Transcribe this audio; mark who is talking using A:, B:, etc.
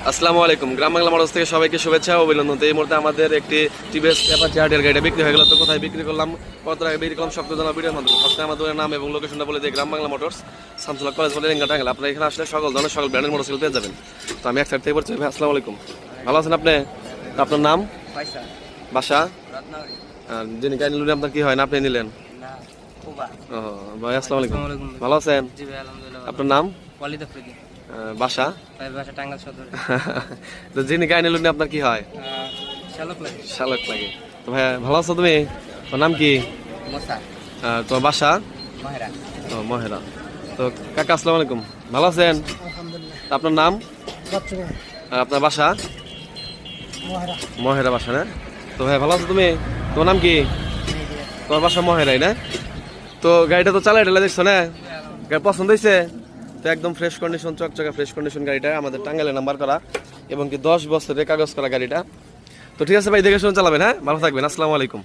A: আসসালামু আলাইকুম। গ্রাম বাংলা মোটরস থেকে সবাইকে শুভেচ্ছা ও অভিনন্দন। তো এই মুহূর্তে আমাদের একটি টিভিএস অ্যাপাচি আরটিআর গাড়িটা বিক্রি হয়ে গেল। তো কোথায় বিক্রি করলাম, কত টাকা বিক্রি করলাম, সব জানা ভিডিওর মাধ্যমে। ফার্স্টে আমাদের নাম এবং লোকেশনটা বলে দিই, গ্রাম বাংলা মোটরস, শামসুল্লাহ কলেজ বলে রেঙ্গা টাঙ্গাইল। আপনারা এখানে আসলে সকল ধরনের সকল ব্র্যান্ডের মোটরসাইকেল পেয়ে যাবেন। তো আমি এক সাইড থেকে বলছি, ভাই আসসালামু আলাইকুম, ভালো আছেন আপনি? তো আপনার নাম, বাসা, আর যিনি গাড়ি নিলেন আপনার কি হয় না আপনি নিলেন? ও ভাই আসসালামু আলাইকুম, ভালো আছেন? আপনার নাম, বাসা? তো যিনি গায়ে নিলেন আপনার কি হয়? শালক লাগে। তো ভাই ভালো আছো তুমি? তোর নাম কি? তোমার বাসা? ও মহেরা। তো কাকা আসসালামু আলাইকুম, ভালো আছেন? আপনার নাম, আপনার বাসা? মহেরা বাসা না? তো ভাই ভালো আছো তুমি? তোমার নাম কি? তোমার বাসা মহেরাই না? তো গাড়িটা তো চালাই ঢেলা দেখছো না, গাড়ি পছন্দ হয়েছে? তো একদম ফ্রেশ কন্ডিশন, চকচকা ফ্রেশ কন্ডিশন গাড়িটা, আমাদের টাঙ্গাইলে নাম্বার করা এবং কি 10 বছরের কাগজ করা গাড়িটা। তো ঠিক আছে ভাই, দেখে শুনে চালাবেন, হ্যাঁ ভালো থাকবেন, আসসালামু আলাইকুম।